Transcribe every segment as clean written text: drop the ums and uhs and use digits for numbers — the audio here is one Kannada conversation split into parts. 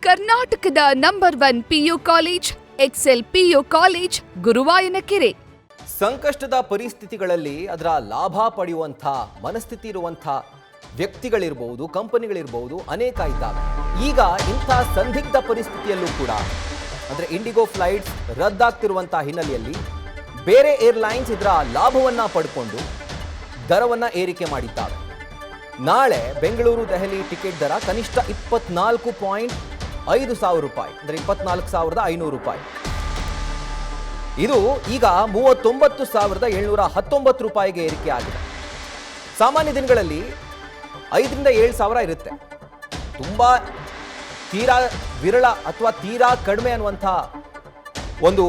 ಕರ್ನಾಟಕದ number 1 PU college Excel PU college Guruvayanakere. ಸಂಕಷ್ಟದ ಪರಿಸ್ಥಿತಿಗಳಲ್ಲಿ ಅದರ ಲಾಭ ಪಡೆಯುವಂಥ ಮನಸ್ಥಿತಿ ಇರುವಂಥ ವ್ಯಕ್ತಿಗಳಿರ್ಬೋದು, ಕಂಪನಿಗಳಿರ್ಬೋದು, ಅನೇಕ ಇದ್ದಾವೆ. ಈಗ ಇಂಥ ಸಂದಿಗ್ಧ ಪರಿಸ್ಥಿತಿಯಲ್ಲೂ ಕೂಡ ಅಂದರೆ ಇಂಡಿಗೋ ಫ್ಲೈಟ್ಸ್ ರದ್ದಾಗ್ತಿರುವಂಥ ಹಿನ್ನೆಲೆಯಲ್ಲಿ ಬೇರೆ ಏರ್ಲೈನ್ಸ್ ಇದರ ಲಾಭವನ್ನು ಪಡ್ಕೊಂಡು ದರವನ್ನು ಏರಿಕೆ ಮಾಡಿದ್ದಾವೆ. ನಾಳೆ ಬೆಂಗಳೂರು ದೆಹಲಿ ಟಿಕೆಟ್ ದರ ಕನಿಷ್ಠ 24,500 ರೂಪಾಯಿ, ಅಂದರೆ 24,500 ರೂಪಾಯಿ. ಇದು ಈಗ 39,719 ರೂಪಾಯಿಗೆ ಏರಿಕೆ ಆಗಿದೆ. ಸಾಮಾನ್ಯ ದಿನಗಳಲ್ಲಿ 5,000 ರಿಂದ 7,000 ಇರುತ್ತೆ. ತುಂಬ ತೀರಾ ವಿರಳ ಅಥವಾ ತೀರಾ ಕಡಿಮೆ ಅನ್ನುವಂಥ ಒಂದು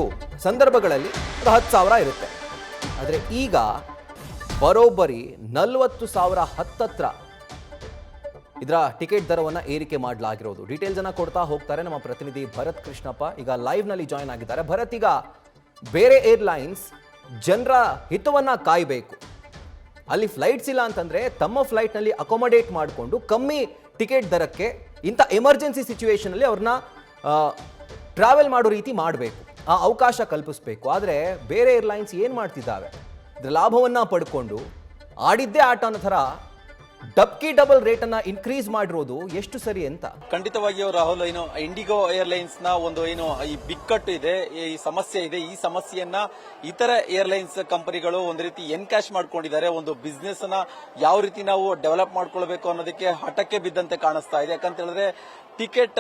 ಸಂದರ್ಭಗಳಲ್ಲಿ ಅದು 10,000 ಇರುತ್ತೆ. ಆದರೆ ಈಗ ಬರೋಬ್ಬರಿ 40,000 ಹತ್ತತ್ರ ಇದರ ಟಿಕೆಟ್ ದರವನ್ನು ಏರಿಕೆ ಮಾಡಲಾಗಿರೋದು. ಡೀಟೇಲ್ಸ್ ಅನ್ನ ಕೊಡ್ತಾ ಹೋಗ್ತಾರೆ ನಮ್ಮ ಪ್ರತಿನಿಧಿ ಭರತ್ ಕೃಷ್ಣಪ್ಪ. ಈಗ ಲೈವ್ ನಲ್ಲಿ ಜಾಯ್ನ್ ಆಗಿದ್ದಾರೆ. ಭರತ್, ಈಗ ಬೇರೆ ಏರ್ಲೈನ್ಸ್ ಜನರ ಹಿತವನ್ನ ಕಾಯಬೇಕು, ಅಲ್ಲಿ ಫ್ಲೈಟ್ಸ್ ಇಲ್ಲ ಅಂತಂದ್ರೆ ತಮ್ಮ ಫ್ಲೈಟ್ ನಲ್ಲಿ ಅಕೊಮಡೇಟ್ ಮಾಡಿಕೊಂಡು ಕಮ್ಮಿ ಟಿಕೆಟ್ ದರಕ್ಕೆ ಇಂಥ ಎಮರ್ಜೆನ್ಸಿ ಸಿಚುವೇಶನ್ ಅಲ್ಲಿ ಅವ್ರನ್ನ ಟ್ರಾವೆಲ್ ಮಾಡೋ ರೀತಿ ಮಾಡಬೇಕು, ಆ ಅವಕಾಶ ಕಲ್ಪಿಸಬೇಕು. ಆದರೆ ಬೇರೆ ಏರ್ಲೈನ್ಸ್ ಏನು ಮಾಡ್ತಿದ್ದಾವೆ, ಇದರ ಲಾಭವನ್ನ ಪಡ್ಕೊಂಡು ಆಡಿದ್ದೇ ಆಟ ಅನ್ನೋ ಥರ ಡಬಲ್ ರೇಟ್ ಅನ್ನ ಇನ್ಕ್ರೀಸ್ ಮಾಡಿರೋದು ಎಷ್ಟು ಸರಿ ಅಂತ? ಖಂಡಿತವಾಗಿಯೂ ರಾಹುಲ್, ಇಂಡಿಗೋ ಏರ್ಲೈನ್ಸ್ ನ ಒಂದು ಈ ಬಿಕ್ಕಟ್ಟು ಇದೆ, ಈ ಸಮಸ್ಯೆ ಇದೆ. ಈ ಸಮಸ್ಯೆಯನ್ನ ಇತರ ಏರ್ಲೈನ್ಸ್ ಕಂಪನಿಗಳು ಒಂದು ರೀತಿ ಎನ್ಕ್ಯಾಶ್ ಮಾಡ್ಕೊಂಡಿದ್ದಾರೆ. ಒಂದು ಬಿಸ್ನೆಸ್ ನ ಯಾವ ರೀತಿ ನಾವು ಡೆವಲಪ್ ಮಾಡ್ಕೊಳ್ಬೇಕು ಅನ್ನೋದಕ್ಕೆ ಹಠಕ್ಕೆ ಬಿದ್ದಂತೆ ಕಾಣಿಸ್ತಾ ಇದೆ. ಯಾಕಂತ ಹೇಳಿದ್ರೆ ಟಿಕೆಟ್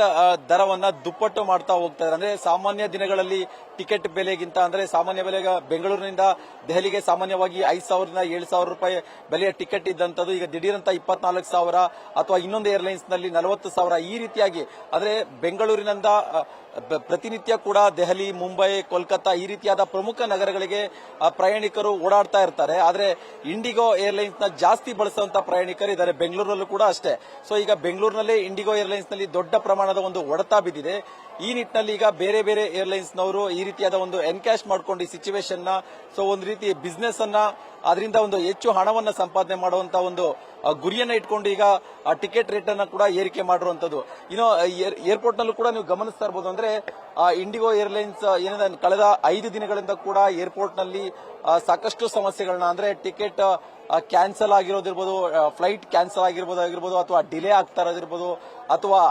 ದರವನ್ನ ದುಪ್ಪಟ್ಟು ಮಾಡ್ತಾ ಹೋಗ್ತಾ ಇದ್ದಾರೆ. ಅಂದ್ರೆ ಸಾಮಾನ್ಯ ದಿನಗಳಲ್ಲಿ ಟಿಕೆಟ್ ಬೆಲೆಗಿಂತ ಅಂದ್ರೆ ಸಾಮಾನ್ಯ ಬೆಲೆಗೆ ಬೆಂಗಳೂರಿನಿಂದ ದೆಹಲಿಗೆ ಸಾಮಾನ್ಯವಾಗಿ 5,000 ರಿಂದ 7,000 ರೂಪಾಯಿ ಬೆಲೆಯ ಟಿಕೆಟ್ ಇದ್ದಂಥದ್ದು ಈಗ ದಿಢೀರಂತ 24,000 ಅಥವಾ ಇನ್ನೊಂದು ಏರ್ಲೈನ್ಸ್ ನಲ್ಲಿ 40,000 ಈ ರೀತಿಯಾಗಿ. ಅಂದ್ರೆ ಬೆಂಗಳೂರಿನಿಂದ ಪ್ರತಿನಿತ್ಯ ಕೂಡ ದೆಹಲಿ, ಮುಂಬೈ, ಕೋಲ್ಕತ್ತಾ ಈ ರೀತಿಯಾದ ಪ್ರಮುಖ ನಗರಗಳಿಗೆ ಪ್ರಯಾಣಿಕರು ಓಡಾಡ್ತಾ ಇರ್ತಾರೆ. ಆದ್ರೆ ಇಂಡಿಗೋ ಏರ್ಲೈನ್ಸ್ ನ ಜಾಸ್ತಿ ಬಳಸುವಂತ ಪ್ರಯಾಣಿಕರು ಇದ್ದಾರೆ, ಬೆಂಗಳೂರಲ್ಲೂ ಕೂಡ ಅಷ್ಟೇ. ಸೊ ಈಗ ಬೆಂಗಳೂರಿನಲ್ಲೇ ಇಂಡಿಗೋ ಏರ್ಲೈನ್ಸ್ ನಲ್ಲಿ ದೊಡ್ಡ ಪ್ರಮಾಣದ ಒಂದು ಹೊಡೆತ ಬಿದ್ದಿದೆ. ಈ ನಿಟ್ಟಿನಲ್ಲಿ ಈಗ ಬೇರೆ ಬೇರೆ ಏರ್ಲೈನ್ಸ್ ನವರು ಈ ರೀತಿಯಾದ ಒಂದು ಎನ್ಕ್ಯಾಶ್ ಮಾಡ್ಕೊಂಡು ಈ ಸಿಚುವೇಶನ್ ನ, ಸೊ ಒಂದು ರೀತಿ ಬಿಸ್ನೆಸ್ ಅನ್ನ ಅದರಿಂದ ಒಂದು ಹೆಚ್ಚು ಹಣವನ್ನ ಸಂಪಾದನೆ ಮಾಡುವಂತ ಒಂದು ಗುರಿಯನ್ನ ಇಟ್ಕೊಂಡು ಈಗ ಟಿಕೆಟ್ ರೇಟ್ ಅನ್ನ ಕೂಡ ಏರಿಕೆ ಮಾಡಿರುವಂತದ್ದು. ಇನ್ನು ಏರ್ಪೋರ್ಟ್ ನಲ್ಲೂ ಕೂಡ ನೀವು ಗಮನಿಸ್ತಾ ಇರಬಹುದು. ಅಂದ್ರೆ ಇಂಡಿಗೋ ಏರ್ಲೈನ್ಸ್ ಏನಿದೆ ಕಳೆದ 5 ದಿನಗಳಿಂದ ಕೂಡ ಏರ್ಪೋರ್ಟ್ ನಲ್ಲಿ ಸಾಕಷ್ಟು ಸಮಸ್ಯೆಗಳನ್ನ, ಅಂದ್ರೆ ಟಿಕೆಟ್ ಕ್ಯಾನ್ಸಲ್ ಆಗಿರೋದಿರ್ಬೋದು, ಫ್ಲೈಟ್ ಕ್ಯಾನ್ಸಲ್ ಆಗಿರ್ಬೋದು, ಅಥವಾ ಡಿಲೇ ಆಗ್ತಾ ಇರೋದಿರ್ಬೋದು, ಅಥವಾ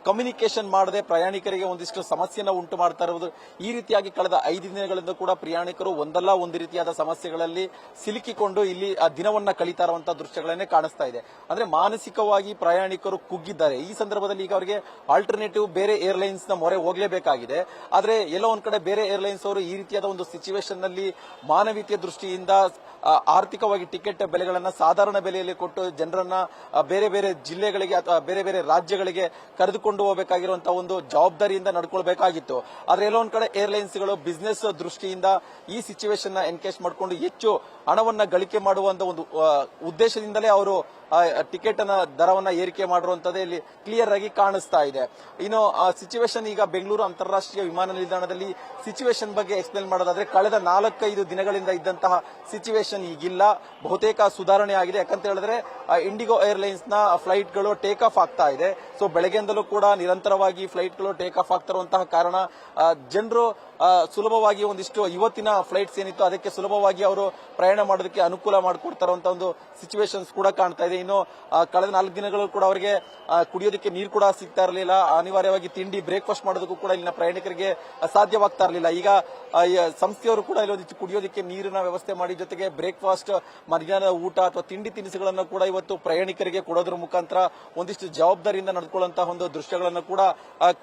ಕಮ್ಯುನಿಕೇಶನ್ ಮಾಡದೆ ಪ್ರಯಾಣಿಕರಿಗೆ ಒಂದಿಷ್ಟು ಸಮಸ್ಯೆನ ಉಂಟು ಮಾಡ್ತಾ ಇರುವುದು. ಈ ರೀತಿಯಾಗಿ ಕಳೆದ 5 ದಿನಗಳಿಂದ ಕೂಡ ಪ್ರಯಾಣಿಕರು ಒಂದಲ್ಲ ಒಂದು ರೀತಿಯಾದ ಸಮಸ್ಯೆಗಳಲ್ಲಿ ಸಿಲುಕಿಕೊಂಡು ಇಲ್ಲಿ ದಿನವನ್ನ ಕಳೀತಾ ಇರುವಂತಹ ದೃಶ್ಯಗಳನ್ನೇ ಕಾಣಿಸ್ತಾ ಇದೆ. ಅಂದ್ರೆ ಮಾನಸಿಕವಾಗಿ ಪ್ರಯಾಣಿಕರು ಕುಗ್ಗಿದ್ದಾರೆ. ಈ ಸಂದರ್ಭದಲ್ಲಿ ಈಗ ಅವರಿಗೆ ಆಲ್ಟರ್ನೇಟಿವ್ ಬೇರೆ ಏರ್ಲೈನ್ಸ್ ನ ಮೊರೆ ಹೋಗಲೇಬೇಕಾಗಿದೆ. ಆದ್ರೆ ಎಲ್ಲೋ ಒಂದ್ ಕಡೆ ಬೇರೆ ಏರ್ಲೈನ್ಸ್ ಅವರು ಈ ರೀತಿಯಾದ ಒಂದು ಸಿಚುವೇಶನ್ ನಲ್ಲಿ ಮಾನವೀಯತೆಯ ದೃಷ್ಟಿಯಿಂದ ಆರ್ಥಿಕವಾಗಿ ಟಿಕೆಟ್ ಬೆಲೆಗಳನ್ನ ಸಾಧಾರಣ ಬೆಲೆಯಲ್ಲಿ ಕೊಟ್ಟು ಜನರನ್ನ ಬೇರೆ ಬೇರೆ ಜಿಲ್ಲೆಗಳಿಗೆ ಅಥವಾ ಬೇರೆ ಬೇರೆ ರಾಜ್ಯಗಳಿಗೆ ಕರೆದುಕೊಂಡು ಹೋಗಬೇಕಾಗಿರುವಂತಹ ಒಂದು ಜವಾಬ್ದಾರಿಯಿಂದ ನಡ್ಕೊಳ್ಬೇಕಾಗಿತ್ತು. ಆದ್ರೆ ಎಲ್ಲೋ ಒಂದ್ ಕಡೆ ಏರ್ಲೈನ್ಸ್ಗಳು ಬಿಸ್ನೆಸ್ ದೃಷ್ಟಿಯಿಂದ ಈ ಸಿಚುವೇಶನ್ ನ ಎನ್ಕೇಶ್ ಮಾಡಿಕೊಂಡು ಹೆಚ್ಚು ಹಣವನ್ನ ಗಳಿಕೆ ಮಾಡುವಂತ ಒಂದು ಉದ್ದೇಶದಿಂದಲೇ ಅವರು ಟಿಕೆಟ್ ಅನ್ನ ದರವನ್ನ ಏರಿಕೆ ಮಾಡಿರುವಂತದ್ದೇ ಇಲ್ಲಿ ಕ್ಲಿಯರ್ ಆಗಿ ಕಾಣಿಸ್ತಾ ಇದೆ. ಇನ್ನು ಸಿಚುವೇಶನ್ ಈಗ ಬೆಂಗಳೂರು ಅಂತಾರಾಷ್ಟ್ರೀಯ ವಿಮಾನ ನಿಲ್ದಾಣದಲ್ಲಿ ಸಿಚುವೇಶನ್ ಬಗ್ಗೆ ಎಕ್ಸ್ಪ್ಲೇನ್ ಮಾಡೋದಾದ್ರೆ ಕಳೆದ 4-5 ದಿನಗಳಿಂದ ಇದ್ದಂತಹ ಸಿಚುವೇಶನ್ ಈಗಿಲ್ಲ, ಬಹುತೇಕ ಸುಧಾರಣೆ ಆಗಿದೆ. ಯಾಕಂತ ಹೇಳಿದ್ರೆ ಇಂಡಿಗೋ ಏರ್ಲೈನ್ಸ್ ನ ಫ್ಲೈಟ್ ಗಳು ಟೇಕ್ ಆಫ್ ಆಗ್ತಾ ಇದೆ. ಸೊ ಬೆಳಗ್ಗೆಯಿಂದಲೂ ಕೂಡ ನಿರಂತರವಾಗಿ ಫ್ಲೈಟ್ ಗಳು ಟೇಕ್ ಆಫ್ ಆಗ್ತಿರುವಂತಹ ಕಾರಣ ಜನರು ಸುಲಭವಾಗಿ ಒಂದಿಷ್ಟು ಇವತ್ತಿನ ಫ್ಲೈಟ್ಸ್ ಏನಿತ್ತು ಅದಕ್ಕೆ ಸುಲಭವಾಗಿ ಅವರು ಪ್ರಯಾಣ ಮಾಡೋದಕ್ಕೆ ಅನುಕೂಲ ಮಾಡಿಕೊಡ್ತಾ ಇರುವಂತಹ ಒಂದು ಸಿಚುವೇಶನ್ಸ್ ಕೂಡ ಕಾಣ್ತಾ ಇದೆ. ಇನ್ನು ಕಳೆದ 4 ದಿನಗಳು ಕೂಡ ಅವರಿಗೆ ಕುಡಿಯೋದಕ್ಕೆ ನೀರು ಕೂಡ ಸಿಗ್ತಾ ಇರಲಿಲ್ಲ. ಅನಿವಾರ್ಯವಾಗಿ ತಿಂಡಿ ಬ್ರೇಕ್ಫಾಸ್ಟ್ ಮಾಡೋದಕ್ಕೂ ಕೂಡ ಇಲ್ಲಿನ ಪ್ರಯಾಣಿಕರಿಗೆ ಸಾಧ್ಯವಾಗ್ತಾ ಇರಲಿಲ್ಲ. ಈಗ ಸಂಸ್ಥೆಯವರು ಕೂಡ ಇಲ್ಲಿ ಕುಡಿಯೋದಕ್ಕೆ ನೀರಿನ ವ್ಯವಸ್ಥೆ ಮಾಡಿ ಜೊತೆಗೆ ಬ್ರೇಕ್ಫಾಸ್ಟ್, ಮಧ್ಯಾಹ್ನದ ಊಟ ಅಥವಾ ತಿಂಡಿ ತಿನಿಸುಗಳನ್ನು ಕೂಡ ಇವತ್ತು ಪ್ರಯಾಣಿಕರಿಗೆ ಕೊಡೋದ್ರ ಮುಖಾಂತರ ಒಂದಿಷ್ಟು ಜವಾಬ್ದಾರಿಯಿಂದ ನಡೆದುಕೊಳ್ಳುವಂತಹ ಒಂದು ದೃಶ್ಯಗಳನ್ನು ಕೂಡ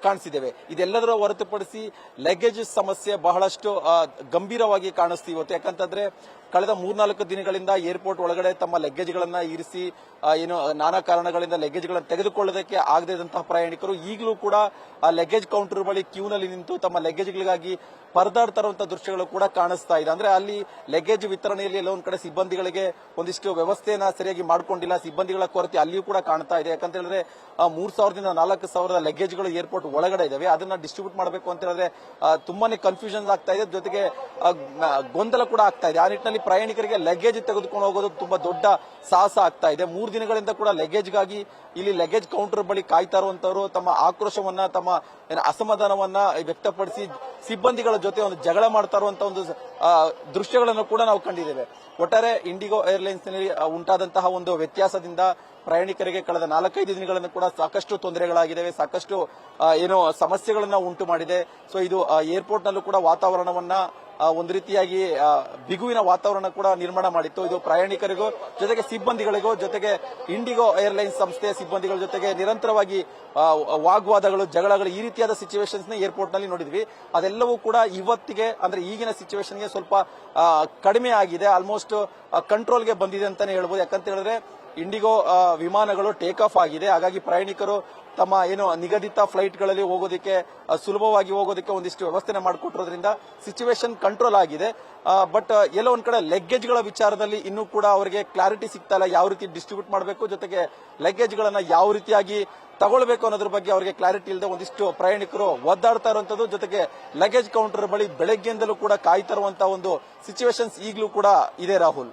ಕಾಣಿಸಿದ್ದೇವೆ. ಇದೆಲ್ಲದರ ಹೊರತುಪಡಿಸಿ ಲಗೇಜ್ ಸಮಸ್ಯೆ ಬಹಳಷ್ಟು ಗಂಭೀರವಾಗಿ ಕಾಣಿಸ್ತೀವಿ ಇವತ್ತು. ಯಾಕಂತಂದ್ರೆ ಕಳೆದ 3-4 ದಿನಗಳಿಂದ ಏರ್ಪೋರ್ಟ್ ಒಳಗಡೆ ತಮ್ಮ ಲಗೇಜ್ಗಳನ್ನ ಇರಿಸಿ ನಾನಾ ಕಾರಣಗಳಿಂದ ಲಗೇಜ್ಗಳನ್ನು ತೆಗೆದುಕೊಳ್ಳೋದಕ್ಕೆ ಆಗದೇ ಇದ್ದಂತಹ ಪ್ರಯಾಣಿಕರು ಈಗಲೂ ಕೂಡ ಆ ಲಗೇಜ್ ಕೌಂಟರ್ ಬಳಿ ಕ್ಯೂನಲ್ಲಿ ನಿಂತು ತಮ್ಮ ಲಗೇಜ್ಗಳಿಗಾಗಿ ಪರದಾಡ್ತಾ ಇರುವಂತಹ ದೃಶ್ಯಗಳು ಕೂಡ ಕಾಣಿಸ್ತಾ ಇದೆ. ಅಂದ್ರೆ ಅಲ್ಲಿ ಲಗೇಜ್ ವಿತರಣೆಯಲ್ಲಿ ಎಲ್ಲ ಒಂದ್ ಕಡೆ ಸಿಬ್ಬಂದಿಗಳಿಗೆ ಒಂದಿಷ್ಟು ವ್ಯವಸ್ಥೆಯನ್ನ ಸರಿಯಾಗಿ ಮಾಡ್ಕೊಂಡಿಲ್ಲ, ಸಿಬ್ಬಂದಿಗಳ ಕೊರತೆ ಅಲ್ಲಿಯೂ ಕೂಡ ಕಾಣ್ತಾ ಇದೆ. ಯಾಕಂತ ಹೇಳಿದ್ರೆ 3,000 ರಿಂದ 4,000 ಲಗೇಜ್ಗಳು ಏರ್ಪೋರ್ಟ್ ಒಳಗಡೆ ಇದಾವೆ. ಅದನ್ನ ಡಿಸ್ಟ್ರಿಬ್ಯೂಟ್ ಮಾಡಬೇಕು ಅಂತ ಹೇಳಿದ್ರೆ ತುಂಬಾನೇ ಕನ್ಫ್ಯೂಷನ್ ಆಗ್ತಾ ಇದೆ, ಜೊತೆಗೆ ಗೊಂದಲ ಕೂಡ ಆಗ್ತಾ ಇದೆ. ಆ ನಿಟ್ಟಿನಲ್ಲಿ ಪ್ರಯಾಣಿಕರಿಗೆ ಲಗೇಜ್ ತೆಗೆದುಕೊಂಡು ಹೋಗೋದು ತುಂಬಾ ದೊಡ್ಡ ಸಾಹಸ ಆಗ್ತಾ ಇದೆ. 3 ದಿನಗಳಿಂದ ಕೂಡ ಲಗೇಜ್ಗಾಗಿ ಇಲ್ಲಿ ಲಗೇಜ್ ಕೌಂಟರ್ ಬಳಿ ಕಾಯ್ತಾ ಇರುವಂತವರು ತಮ್ಮ ಆಕ್ರೋಶವನ್ನ, ತಮ್ಮ ಅಸಮಾಧಾನವನ್ನ ವ್ಯಕ್ತಪಡಿಸಿ ಸಿಬ್ಬಂದಿಗಳ ಜೊತೆ ಒಂದು ಜಗಳ ಮಾಡ್ತಾ ಇರುವಂತಹ ಒಂದು ದೃಶ್ಯಗಳನ್ನು ಕೂಡ ನಾವು ಕಂಡಿದ್ದೇವೆ. ಒಟ್ಟಾರೆ ಇಂಡಿಗೋ ಏರ್ಲೈನ್ಸ್ ನಲ್ಲಿ ಉಂಟಾದಂತಹ ಒಂದು ವ್ಯತ್ಯಾಸದಿಂದ ಪ್ರಯಾಣಿಕರಿಗೆ ಕಳೆದ 4-5 ದಿನಗಳನ್ನು ಕೂಡ ಸಾಕಷ್ಟು ತೊಂದರೆಗಳಾಗಿದ್ದಾವೆ, ಸಾಕಷ್ಟು ಸಮಸ್ಯೆಗಳನ್ನ ಉಂಟು ಮಾಡಿದೆ. ಸೊ ಇದು ಏರ್ಪೋರ್ಟ್ ನಲ್ಲೂ ಕೂಡ ವಾತಾವರಣವನ್ನ ಒಂದು ರೀತಿಯಾಗಿ ಬಿಗುವಿನ ವಾತಾವರಣ ಕೂಡ ನಿರ್ಮಾಣ ಮಾಡಿತ್ತು. ಇದು ಪ್ರಯಾಣಿಕರಿಗೂ ಜೊತೆಗೆ ಸಿಬ್ಬಂದಿಗಳಿಗೂ, ಜೊತೆಗೆ ಇಂಡಿಗೋ ಏರ್ಲೈನ್ಸ್ ಸಂಸ್ಥೆಯ ಸಿಬ್ಬಂದಿಗಳ ಜೊತೆಗೆ ನಿರಂತರವಾಗಿ ವಾಗ್ವಾದಗಳು, ಜಗಳಗಳು, ಈ ರೀತಿಯಾದ ಸಿಚುವೇಶನ್ಸ್ ನ ಏರ್ಪೋರ್ಟ್ ನಲ್ಲಿ ನೋಡಿದ್ವಿ. ಅದೆಲ್ಲವೂ ಕೂಡ ಇವತ್ತಿಗೆ ಅಂದ್ರೆ ಈಗಿನ ಸಿಚುವೇಶನ್ಗೆ ಸ್ವಲ್ಪ ಕಡಿಮೆ ಆಗಿದೆ, ಆಲ್ಮೋಸ್ಟ್ ಕಂಟ್ರೋಲ್ಗೆ ಬಂದಿದೆ ಅಂತಾನೆ ಹೇಳ್ಬೋದು. ಯಾಕಂತ ಹೇಳಿದ್ರೆ ಇಂಡಿಗೋ ವಿಮಾನಗಳು ಟೇಕ್ ಆಫ್ ಆಗಿದೆ. ಹಾಗಾಗಿ ಪ್ರಯಾಣಿಕರು ತಮ್ಮ ನಿಗದಿತ ಫ್ಲೈಟ್ಗಳಲ್ಲಿ ಹೋಗೋದಕ್ಕೆ, ಸುಲಭವಾಗಿ ಹೋಗೋದಕ್ಕೆ ಒಂದಿಷ್ಟು ವ್ಯವಸ್ಥೆ ಮಾಡಿಕೊಟ್ಟಿರೋದ್ರಿಂದ ಸಿಚುವೇಶನ್ ಕಂಟ್ರೋಲ್ ಆಗಿದೆ. ಬಟ್ ಎಲ್ಲೋ ಒಂದ್ ಕಡೆ ಲಗೇಜ್ಗಳ ವಿಚಾರದಲ್ಲಿ ಇನ್ನೂ ಕೂಡ ಅವರಿಗೆ ಕ್ಲಾರಿಟಿ ಸಿಗ್ತಾ ಇಲ್ಲ, ಯಾವ ರೀತಿ ಡಿಸ್ಟ್ರಿಬ್ಯೂಟ್ ಮಾಡಬೇಕು, ಜೊತೆಗೆ ಲಗೇಜ್ಗಳನ್ನ ಯಾವ ರೀತಿಯಾಗಿ ತಗೊಳ್ಬೇಕು ಅನ್ನೋದ್ರ ಬಗ್ಗೆ ಅವರಿಗೆ ಕ್ಲಾರಿಟಿ ಇಲ್ಲದೆ ಒಂದಿಷ್ಟು ಪ್ರಯಾಣಿಕರು ಒದ್ದಾಡ್ತಾ ಇರುವಂತದ್ದು, ಜೊತೆಗೆ ಲಗೇಜ್ ಕೌಂಟರ್ ಬಳಿ ಬೆಳಗ್ಗೆಯಿಂದಲೂ ಕೂಡ ಕಾಯ್ತಾ ಇರುವಂತಹ ಒಂದು ಸಿಚುವೇಶನ್ಸ್ ಈಗಲೂ ಕೂಡ ಇದೆ ರಾಹುಲ್.